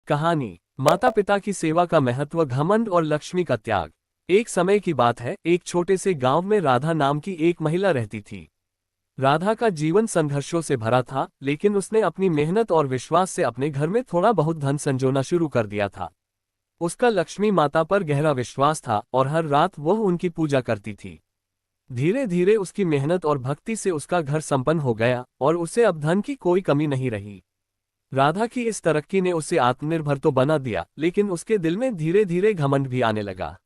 कहानी माता पिता की सेवा का महत्व, घमंड और लक्ष्मी का त्याग। एक समय की बात है, एक छोटे से गांव में राधा नाम की एक महिला रहती थी। राधा का जीवन संघर्षों से भरा था, लेकिन उसने अपनी मेहनत और विश्वास से अपने घर में थोड़ा बहुत धन संजोना शुरू कर दिया था। उसका लक्ष्मी माता पर गहरा विश्वास था और हर रात वह उनकी पूजा करती थी। धीरे धीरे उसकी मेहनत और भक्ति से उसका घर संपन्न हो गया और उसे अब धन की कोई कमी नहीं रही। राधा की इस तरक्की ने उसे आत्मनिर्भर तो बना दिया, लेकिन उसके दिल में धीरे धीरे घमंड भी आने लगा।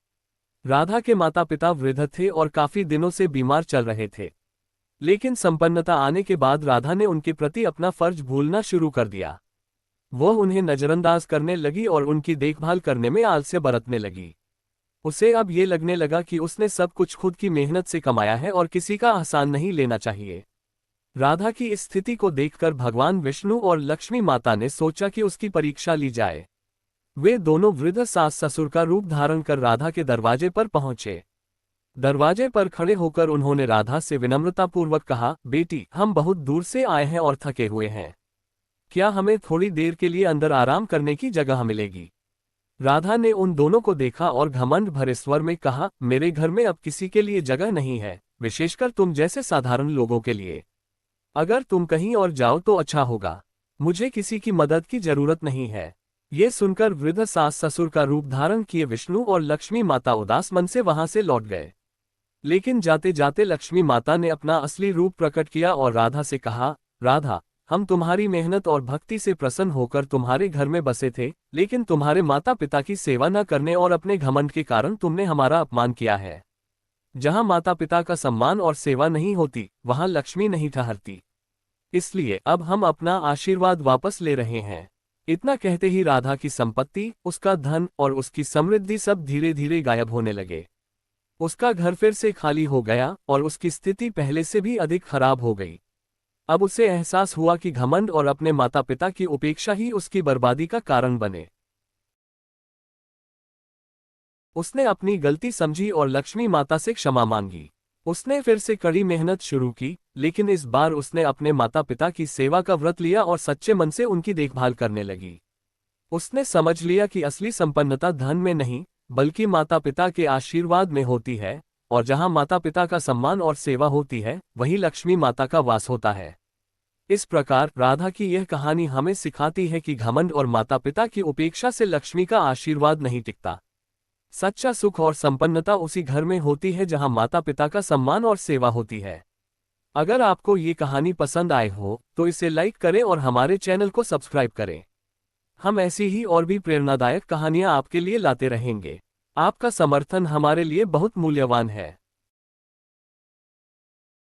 राधा के माता पिता वृद्ध थे और काफी दिनों से बीमार चल रहे थे। लेकिन संपन्नता आने के बाद राधा ने उनके प्रति अपना फर्ज भूलना शुरू कर दिया। वह उन्हें नजरअंदाज करने लगी और उनकी देखभाल करने में आलस्य बरतने लगी। उसे अब ये लगने लगा कि उसने सब कुछ खुद की मेहनत से कमाया है और किसी का एहसान नहीं लेना चाहिए। राधा की इस स्थिति को देखकर भगवान विष्णु और लक्ष्मी माता ने सोचा कि उसकी परीक्षा ली जाए। वे दोनों वृद्ध सास ससुर का रूप धारण कर राधा के दरवाजे पर पहुंचे। दरवाजे पर खड़े होकर उन्होंने राधा से विनम्रतापूर्वक कहा, बेटी, हम बहुत दूर से आए हैं और थके हुए हैं। क्या हमें थोड़ी देर के लिए अंदर आराम करने की जगह मिलेगी? राधा ने उन दोनों को देखा और घमंड भरे स्वर में कहा, मेरे घर में अब किसी के लिए जगह नहीं है, विशेषकर तुम जैसे साधारण लोगों के लिए। अगर तुम कहीं और जाओ तो अच्छा होगा। मुझे किसी की मदद की जरूरत नहीं है। ये सुनकर वृद्ध सास ससुर का रूप धारण किए विष्णु और लक्ष्मी माता उदास मन से वहां से लौट गए। लेकिन जाते जाते लक्ष्मी माता ने अपना असली रूप प्रकट किया और राधा से कहा, राधा, हम तुम्हारी मेहनत और भक्ति से प्रसन्न होकर तुम्हारे घर में बसे थे, लेकिन तुम्हारे माता पिता की सेवा न करने और अपने घमंड के कारण तुमने हमारा अपमान किया है। जहां माता पिता का सम्मान और सेवा नहीं होती, वहां लक्ष्मी नहीं ठहरती। इसलिए अब हम अपना आशीर्वाद वापस ले रहे हैं। इतना कहते ही राधा की संपत्ति, उसका धन और उसकी समृद्धि सब धीरे धीरे गायब होने लगे। उसका घर फिर से खाली हो गया और उसकी स्थिति पहले से भी अधिक खराब हो गई। अब उसे एहसास हुआ कि घमंड और अपने माता पिता की उपेक्षा ही उसकी बर्बादी का कारण बने। उसने अपनी गलती समझी और लक्ष्मी माता से क्षमा मांगी। उसने फिर से कड़ी मेहनत शुरू की, लेकिन इस बार उसने अपने माता पिता की सेवा का व्रत लिया और सच्चे मन से उनकी देखभाल करने लगी। उसने समझ लिया कि असली संपन्नता धन में नहीं, बल्कि माता पिता के आशीर्वाद में होती है, और जहां माता पिता का सम्मान और सेवा होती है, वहीं लक्ष्मी माता का वास होता है। इस प्रकार राधा की यह कहानी हमें सिखाती है कि घमंड और माता पिता की उपेक्षा से लक्ष्मी का आशीर्वाद नहीं टिकता। सच्चा सुख और संपन्नता उसी घर में होती है जहां माता पिता का सम्मान और सेवा होती है। अगर आपको ये कहानी पसंद आए हो तो इसे लाइक करें और हमारे चैनल को सब्सक्राइब करें। हम ऐसी ही और भी प्रेरणादायक कहानियां आपके लिए लाते रहेंगे। आपका समर्थन हमारे लिए बहुत मूल्यवान है।